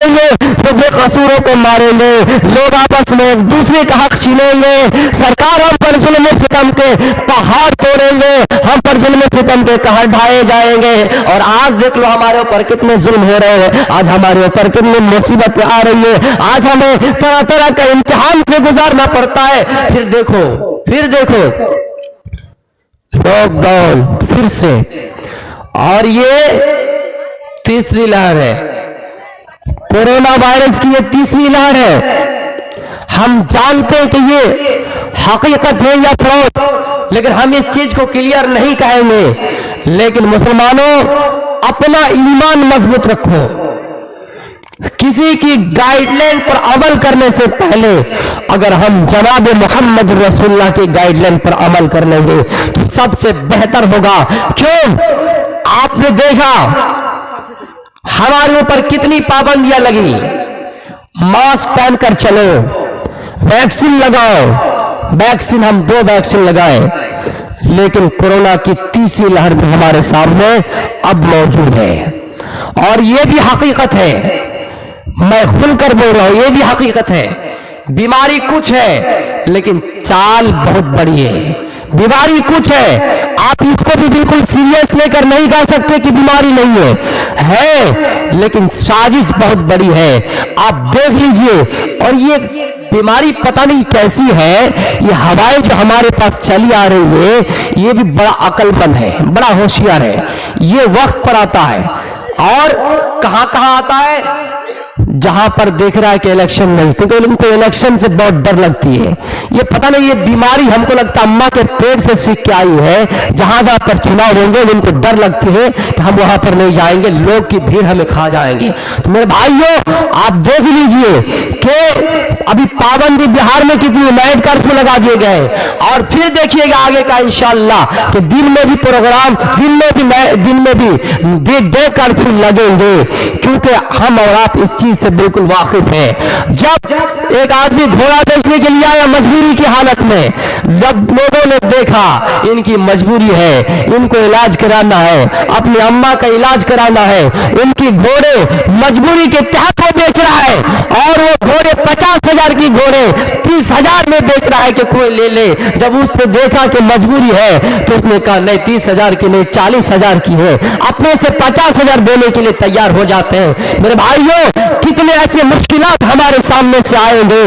तो बेकसूरों को मारेंगे, लोग आपस में एक दूसरे का हक छीनेंगे, सरकार हम पर जुल्म सितम के पहाड़ तोड़ेंगे, हम पर जुल्म सितम के कहर ढाए जाएंगे। और आज देख लो हमारे ऊपर कितने जुल्म हो रहे हैं, आज हमारे ऊपर कितनी मुसीबत आ रही है, आज हमें तरह तरह का इम्तिहान से गुजारना पड़ता है। फिर देखो लॉकडाउन फिर से, और ये तीसरी लहर है, कोरोना वायरस की ये तीसरी लहर है। हम जानते हैं कि ये हकीकत है या फ्रॉड, लेकिन हम इस चीज को क्लियर नहीं कहेंगे। लेकिन मुसलमानों, अपना ईमान मजबूत रखो। किसी की गाइडलाइन पर अमल करने से पहले अगर हम जनाब मोहम्मद रसूलुल्लाह की गाइडलाइन पर अमल कर लेंगे तो सबसे बेहतर होगा। क्यों? आपने देखा हमारे ऊपर कितनी पाबंदियां लगी, मास्क पहनकर चलो, वैक्सीन लगाओ, वैक्सीन हम 2 वैक्सीन लगाए, लेकिन कोरोना की तीसरी लहर भी हमारे सामने अब मौजूद है। और यह भी हकीकत है, मैं खुलकर बोल रहा हूं, यह भी हकीकत है, बीमारी कुछ है लेकिन चाल बहुत बड़ी है। बीमारी कुछ है, आप इसको भी बिल्कुल सीरियस लेकर नहीं कह सकते कि बीमारी नहीं है, लेकिन साजिश बहुत बड़ी है। आप देख लीजिए, और ये बीमारी पता नहीं कैसी है, ये हवाएं जो हमारे पास चली आ रही है, ये भी बड़ा अक्लमंद है, बड़ा होशियार है। ये वक्त पर आता है, और कहां कहां आता है? जहां पर देख रहा है कि इलेक्शन नहीं, क्योंकि उनको इलेक्शन से बहुत डर लगती है। ये पता नहीं, ये बीमारी हमको लगता है अम्मा के पेट से सीख के आई है। जहां जहां पर चुनाव होंगे उनको डर लगती है कि हम वहां पर नहीं जाएंगे, लोग की भीड़ हमें खा जाएंगे। तो मेरे भाइयों, आप देख लीजिए कि अभी पाबंदी बिहार में कितनी, नाइट कर्फ्यू लगा दिए गए, और फिर देखिएगा आगे का इंशाअल्लाह कि दिन में भी प्रोग्राम, दिन में भी डे कर्फ्यू लगेंगे, क्योंकि हम और आप इस चीज से बिल्कुल वाकिफ है। जब एक आदमी घोड़ा बेचने के लिए आया मजबूरी की हालत में, जब लोगों ने देखा इनकी मजबूरी है, इनको इलाज कराना है, अपनी अम्मा का इलाज कराना है, इनकी घोड़े मजबूरी के तहत वो बेच रहा है, और वो घोड़े 50,000 की घोड़े 30,000 में बेच रहा है कि कोई ले ले। जब उसने देखा कि मजबूरी है तो उसने कहा नहीं, 30,000 की नहीं, 40,000 की है, अपने से 50,000 देने के लिए तैयार हो जाते हैं। मेरे भाइयों, कितने ऐसे मुश्किलात हमारे सामने से आएंगे,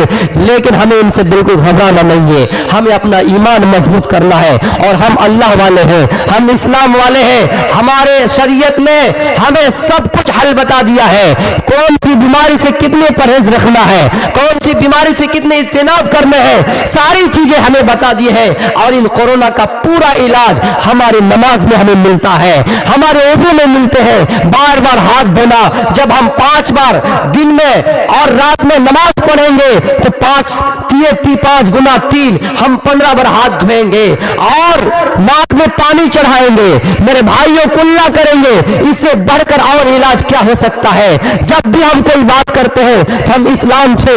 लेकिन हमें इनसे बिल्कुल घबराना नहीं है। हमें अपना ईमान मजबूत करना है, और हम अल्लाह वाले हैं, हम इस्लाम वाले हैं। हमारे शरीयत ने हमें सब कुछ हल बता दिया है, कौन सी बीमारी से कितने परहेज रखना है, कौन सी बीमारी से कितने इज्तिनाब करने हैं, सारी चीजें हमें बता दी है। और इन कोरोना का पूरा इलाज हमारी नमाज में हमें मिलता है, हमारे वजू में मिलते हैं। बार बार हाथ धोना, जब हम 5 बार दिन में और रात में नमाज पढ़ेंगे तो 5 गुना 3 हम 15 बार हाथ धोएंगे, और नाक में पानी चढ़ाएंगे। मेरे भाइयों, कुल्ला करेंगे, इससे बढ़कर और इलाज क्या हो सकता है? जब भी हम कोई बात करते हैं तो हम इस्लाम से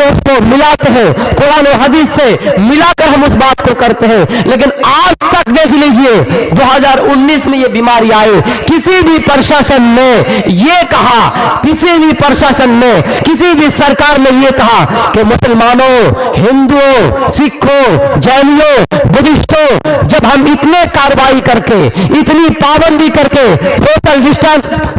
उसको मिलाते हैं, कुरान और हदीस से मिलाकर हम उस बात को करते हैं। लेकिन आज तक देख लीजिए, 2019 में ये बीमारी आई, किसी भी प्रशासन ने ये कहा, किसी भी प्रशासन ने, किसी भी सरकार ने ये कहा कि मुसलमानों, हिंदुओं, सिखों, जैनियों, बुद्धिस्टों, जब हम इतने कार्रवाई करके, इतनी पाबंदी करके, सोशल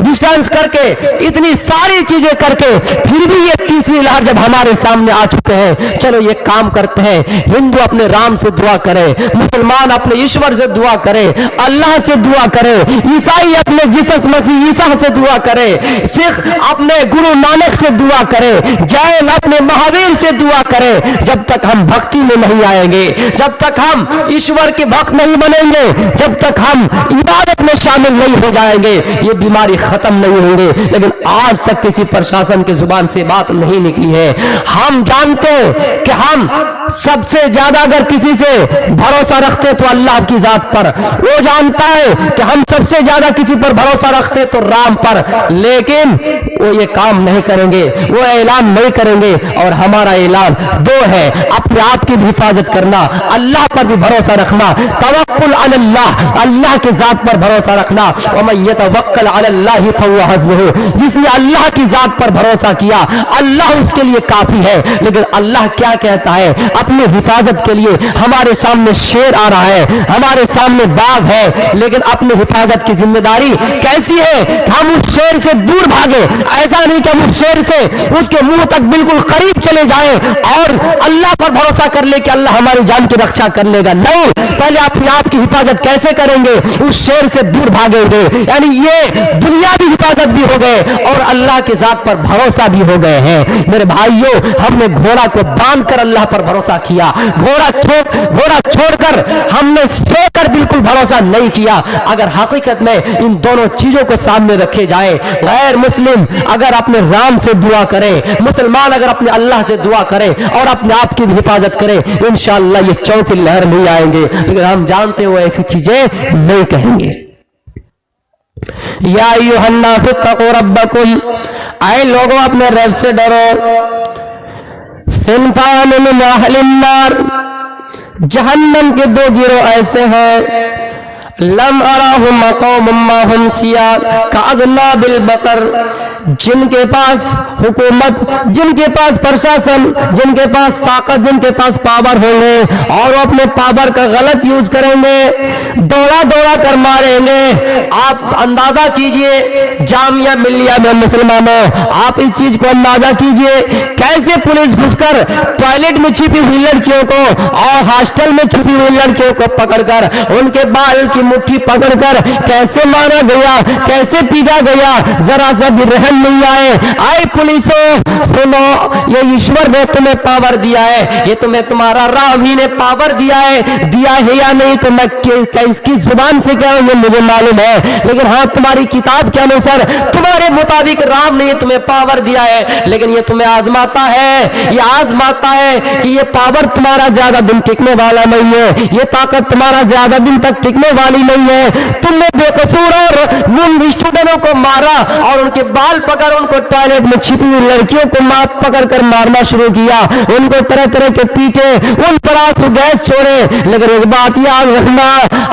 डिस्टेंस करके, इतनी सारी चीजें करके, फिर भी ये तीसरी लहर जब हमारे सामने आ चुके हैं, चलो ये काम करते हैं। हिंदू अपने राम से दुआ करे, मुसलमान अपने ईश्वर से दुआ करे, अल्लाह से दुआ करे, ईसाई अपने जीसस मसीह ईसा से दुआ करे, सिख अपने गुरु नानक से दुआ करे, जैन अपने महावीर से दुआ करे। जब तक हम भक्ति में नहीं आएंगे, जब तक हम ईश्वर के भक्त नहीं बनेंगे, जब तक हम इबादत में शामिल नहीं हो जाएंगे, ये बीमारी खत्म नहीं होंगे। लेकिन आज तक किसी प्रशासन की जुबान से बात नहीं निकली है। हम जानते हैं कि हम सबसे ज्यादा अगर किसी से भरोसा रखते तो अल्लाह की जात पर, वो जानता है कि हम सबसे ज्यादा किसी पर भरोसा रखते तो राम पर, लेकिन वो ये काम नहीं करेंगे, वो ऐलान नहीं करेंगे। और हमारा ऐलान 2 है, अपने आप की भी हिफाजत करना, अल्लाह पर पर भी भरोसा रखना, तवक्कुल अलल्लाह, अल्लाह की जात पर भरोसा रखना। वमन यतवक्कल अलल्लाहि फहुव हस्बुहु, जिसने अल्लाह की जात पर भरोसा किया अल्लाह उसके लिए काफी है। लेकिन अल्लाह क्या कहता है अपनी हिफाजत के लिए? हमारे सामने शेर आ रहा है, हमारे सामने बाघ है, लेकिन अपनी हिफाजत की जिम्मेदारी कैसी है? हम उस शेर से दूर भागे, ऐसा नहीं कि हम उस शेर से उसके मुंह तक बिल्कुल करीब चले जाएं और अल्लाह पर भरोसा कर ले कि अल्लाह हमारी जान की रक्षा कर लेगा। नहीं, पहले अपने आप की हिफाजत कैसे करेंगे? उस शेर से दूर भागेंगे। यानी ये दुनियावी हिफाजत भी हो गए और अल्लाह की जात पर भरोसा भी हो गए हैं। मेरे भाइयों, हमने घोड़ा को बांध कर अल्लाह पर भरोसा किया, घोड़ा छोड़कर हमने सोकर बिल्कुल भरोसा नहीं किया। अगर हकीकत में इन दोनों चीजों को सामने रखे जाए, गैर मुस्लिम अगर अपने राम से दुआ करे, मुसलमान अगर अपने अल्लाह से दुआ करे और अपने आप की भी हिफाजत करे, इंशाअल्लाह ये चौथी लहर नहीं आएंगे। लेकिन हम जानते हो ऐसी चीजें नहीं कहेंगे। या अय्युहन्नास इत्तक़ू रब्बकुम, ऐ लोगों अपने रब से डरो। सिन्फ़ान मिन अहलिन नार, जहन्नम के दो गिरोह ऐसे हैं, लम अराहुम क़ौमुम माहुम सियाद कअज़ना बिल बकर, जिनके पास हुकूमत, जिनके पास प्रशासन, जिनके पास ताकत, जिनके पास पावर होंगे और वो अपने पावर का गलत यूज करेंगे, दौड़ा दौड़ा कर मारेंगे। आप अंदाजा कीजिए जामिया मिलिया में मुसलमानों, आप इस चीज को अंदाजा कीजिए कैसे पुलिस घुसकर टॉयलेट में छिपी हुई लड़कियों को और हॉस्टल में छुपी हुई लड़कियों को पकड़कर उनके बाल की मुट्ठी पकड़कर कैसे मारा गया, कैसे पीटा गया, जरा सा भी रहम नहीं आए पुलिसों सुनो, ये ईश्वर ने तुम्हें पावर दिया है, ये तुम्हें तुम्हारा राम ही ने पावर दिया है या नहीं तो मैं इसकी जुबान से क्या ये मुझे मालूम है, लेकिन हाँ तुम्हारी किताब के अनुसार तुम्हारे मुताबिक राम ने तुम्हें पावर दिया है, लेकिन ये तुम्हें आजमाता है, ये आजमाता है कि ये पावर तुम्हारा ज्यादा दिन टिकने वाला नहीं है, ये ताकत तुम्हारा ज्यादा दिन तक टिकने वाली नहीं है। तुमने बेकसूर और उन स्टूडेंटों को मारा और उनके बाल पकड़ उनको टॉयलेट में छिपी हुई लड़कियों को माप पकड़ कर मारना शुरू किया, उनको तरह तरह के पीटे, उन पर आंसू गैस छोड़े। लेकिन एक बात याद रखना,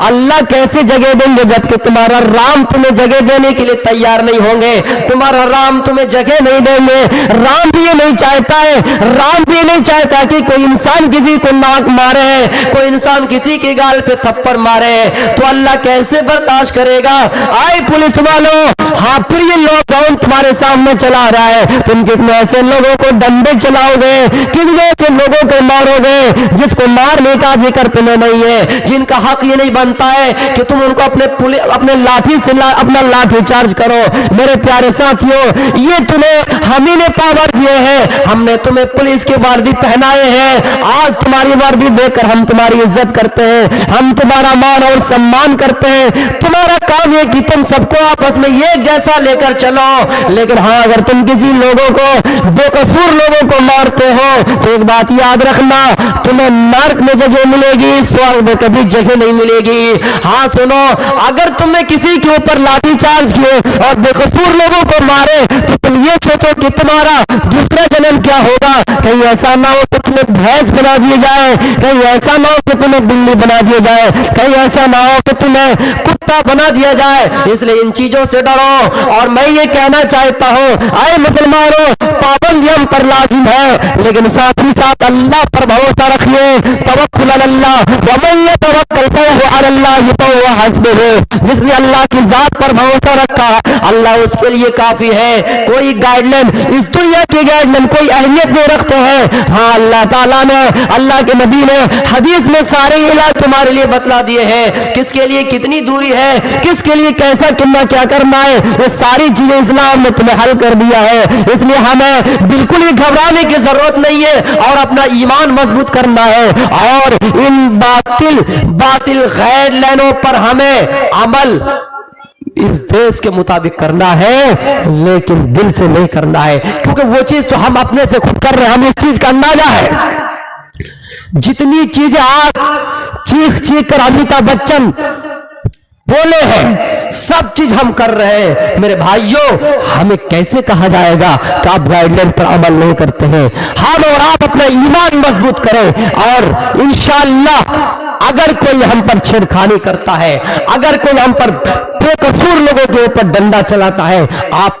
अल्लाह कैसे जगह देंगे जबकि तुम्हारा राम तुम्हें जगह देने के लिए तैयार नहीं होंगे, तुम्हारा राम तुम्हें जगह नहीं देंगे। राम भी ये नहीं चाहता है, राम भी नहीं चाहता कि कोई इंसान किसी को नाक मारे, कोई इंसान किसी के गाल पे थप्पड़ मारे, तो अल्लाह कैसे बर्दाश्त करेगा? आए पुलिस वालों, हाँ फिर ये लॉकडाउन तुम्हारे सामने चला रहा है, तुम कितने ऐसे लोगों को डंडे चलाओगे, कितने ऐसे लोगों को मारोगे जिसको मारने का अधिकार तुम्हें नहीं है, जिनका हक ये नहीं बनता है कि तुम उनको अपने लाठी से अपना लाठी चार्ज करो। मेरे प्यारे साथियों, ये तुम्हें हम ही ने पावर दिए हैं, हमने तुम्हें पुलिस की वर्दी पहनाए हैं, आज तुम्हारी वर्दी देखकर हम तुम्हारी इज्जत करते हैं, हम तुम्हारा मान और सम्मान करते हैं। तुम्हारा काम है कि तुम सबको आपस में एक जैसा लेकर चलो, लेकिन हाँ अगर तुम किसी लोगों को, बेकसूर लोगों को मारते हो तो एक बात याद रखना, तुम्हें नरक में जगह मिलेगी, स्वर्ग में कभी जगह नहीं मिलेगी। हाँ सुनो, अगर तुमने किसी के ऊपर लाठी चार्ज किए और बेकसूर लोगों को मारे तो तुम ये सोचो कि तुम्हारा दूसरा जन्म क्या होगा। कहीं ऐसा ना हो कि तुम्हें भैंस बना दिए जाए, कहीं ऐसा ना हो कि तुम्हें बिल्ली बना दिया जाए, कहीं ऐसा ना हो कि तुम्हें कुत्ता बना दिया जाए। इसलिए इन चीजों से डरो। और मैं ये कहना चाहता हूँ, आए मुसलमानों, पाबंदी हम पर लाजिम है, लेकिन साथ ही साथ अल्लाह पर भरोसा रखिए। तवक्कुल अल्लाह, वमन यतवक्कल अलल्लाह फहुव हस्बुहु, जिसने अल्लाह की जात पर भरोसा रखा अल्लाह उसके लिए काफी है। कोई गाइडलाइन इस दुनिया की गाइडलाइन कोई अहमियत नहीं रखते हैं। हाँ अल्लाह ताला ने, अल्लाह के नबी ने हदीस में सारे इलाज तुम्हारे लिए बतला दिए हैं, किसके लिए कितनी दूरी है, किसके लिए कैसा कितना क्या करना है, ये सारी चीजें इस्लाम ने तुम्हें हल कर दिया है। इसलिए हमें बिल्कुल ही घबराने की जरूरत नहीं है और अपना ईमान मजबूत करना है और इन बातिल गाइडलाइनों पर हमें अमल इस देश के मुताबिक करना है, लेकिन दिल से नहीं करना है, क्योंकि वो चीज तो हम अपने से खुद कर रहे हैं, हमें इस चीज का अंदाजा है। जितनी चीजें आप चीख चीख कर अमिताभ बच्चन बोले हैं, सब चीज हम कर रहे हैं। मेरे भाइयों, हमें कैसे कहा जाएगा कि आप गाइडलाइन पर अमल नहीं करते हैं? हम और आप अपना ईमान मजबूत करें, और इंशाअल्लाह अगर कोई हम पर छेड़खानी करता है, अगर कोई हम पर बेकसूर लोगों के ऊपर डंडा चलाता है, आप